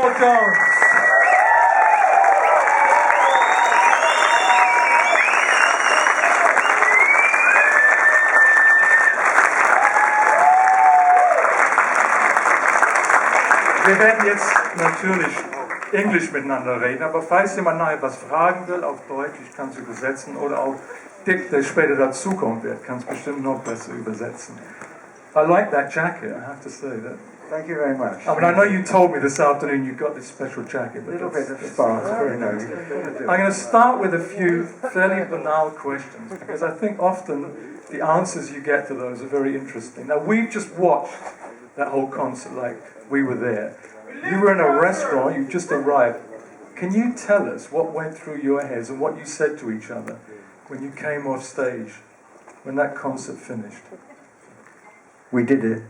Paul Jones. Wir werden jetzt natürlich Englisch miteinander reden, aber falls jemand nachher etwas fragen will, auf Deutsch, ich kann es übersetzen, oder auch Dick, der später dazukommen wird, kann es bestimmt noch besser übersetzen. I like that jacket, I have to say that. Thank you very much. I mean, I know you told me this afternoon you got this special jacket, but a little bit of spark. very nice. I'm going to start with a few fairly banal questions, because I think often the answers you get to those are very interesting. Now, we've just watched that whole concert like we were there. You were in a restaurant, you just arrived. Can you tell us what went through your heads and what you said to each other when you came off stage, when that concert finished? We did it.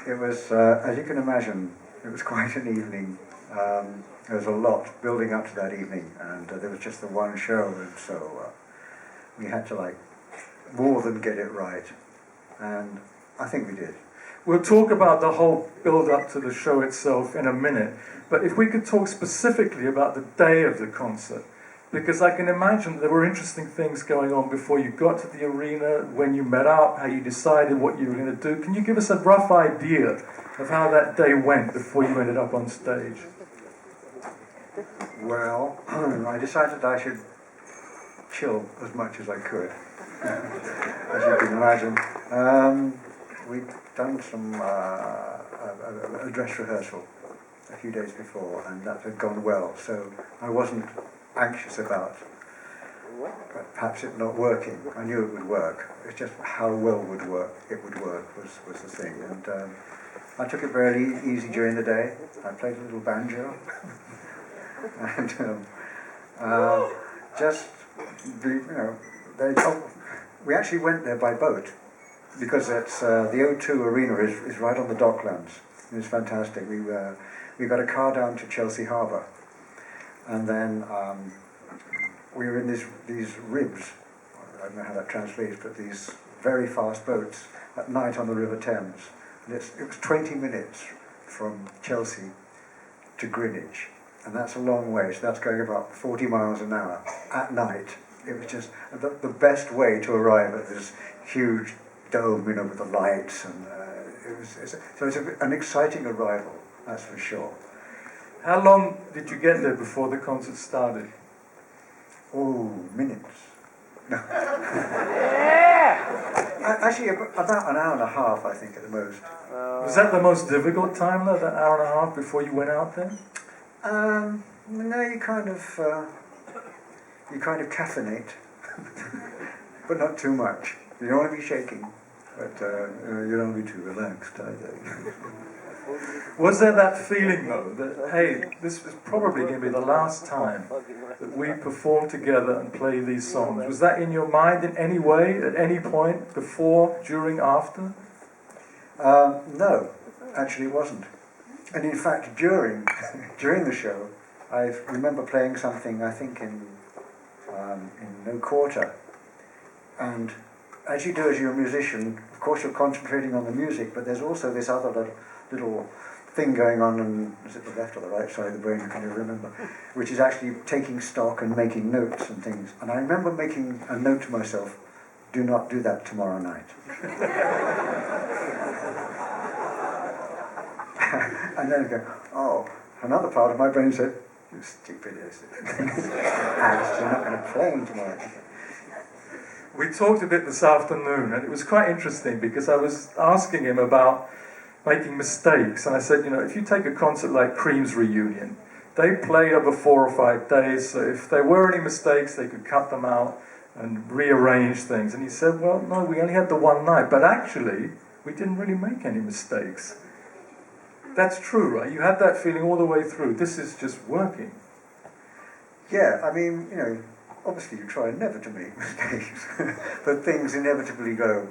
It was, as you can imagine, it was quite an evening. There was a lot building up to that evening, and there was just the one show, and so we had to more than get it right, and I think we did. We'll talk about the whole build-up to the show itself in a minute, but if we could talk specifically about the day of the concert, because I can imagine there were interesting things going on before you got to the arena, when you met up, how you decided what you were going to do. Can you give us a rough idea of how that day went before you ended up on stage? Well, I decided I should chill as much as I could, as you can imagine. We'd done some a dress rehearsal a few days before, and that had gone well, so I wasn't anxious about perhaps it not working. I knew it would work. It's just how well it would work was the thing. And I took it very easy during the day. I played a little banjo, and we actually went there by boat, because it's the O2 Arena is right on the docklands. It was fantastic. We got a car down to Chelsea Harbour, and then we were in these ribs, I don't know how that translates, but these very fast boats at night on the River Thames. And it was 20 minutes from Chelsea to Greenwich, and that's a long way, so that's going about 40 miles an hour at night. It was just the best way to arrive at this huge dome, with the lights, and so it's an exciting arrival, that's for sure. How long did you get there before the concert started? Oh, minutes. No. Actually, about an hour and a half, I think, at the most. Was that the most difficult time, though, that hour and a half before you went out there? No, you kind of caffeinate, but not too much. You don't want to be shaking, but you don't want to be too relaxed either. Was there that feeling, though, that, hey, this is probably going to be the last time that we perform together and play these songs? Was that in your mind in any way, at any point, before, during, after? No, actually it wasn't. And in fact, during the show, I remember playing something, I think, in No Quarter. And as you do as you're a musician, of course you're concentrating on the music, but there's also this other little thing going on, and is it the left or the right side of the brain, I can't even remember, which is actually taking stock and making notes and things. And I remember making a note to myself, do not do that tomorrow night. And then I go, oh, another part of my brain said, you stupid ass. You're not going to play tomorrow. We talked a bit this afternoon, and it was quite interesting because I was asking him about making mistakes, and I said, if you take a concert like Cream's Reunion, they played over 4 or 5 days, so if there were any mistakes, they could cut them out and rearrange things. And he said, well, no, we only had the one night, but actually, we didn't really make any mistakes. That's true, right? You had that feeling all the way through. This is just working. Yeah, I mean, obviously you try never to make mistakes, but things inevitably go,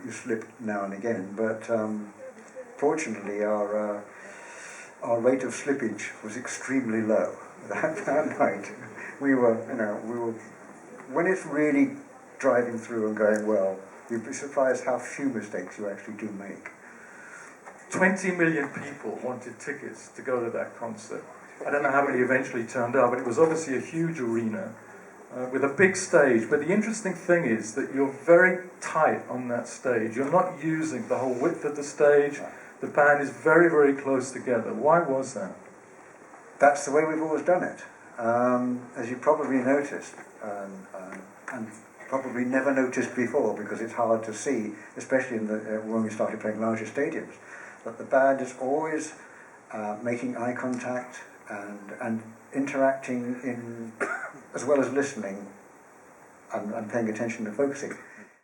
you slip now and again, but fortunately our rate of slippage was extremely low that night. We were, when it's really driving through and going well, You'd be surprised how few mistakes you actually do make. 20 million people wanted tickets to go to that concert. I don't know how many eventually turned up, but it was obviously a huge arena with a big stage. But the interesting thing is that you're very tight on that stage. You're not using the whole width of the stage. The band is very, very close together. Why was that? That's the way we've always done it. As you probably noticed, and probably never noticed before because it's hard to see, especially when we started playing larger stadiums, that the band is always making eye contact and interacting in, as well as listening and paying attention and focusing.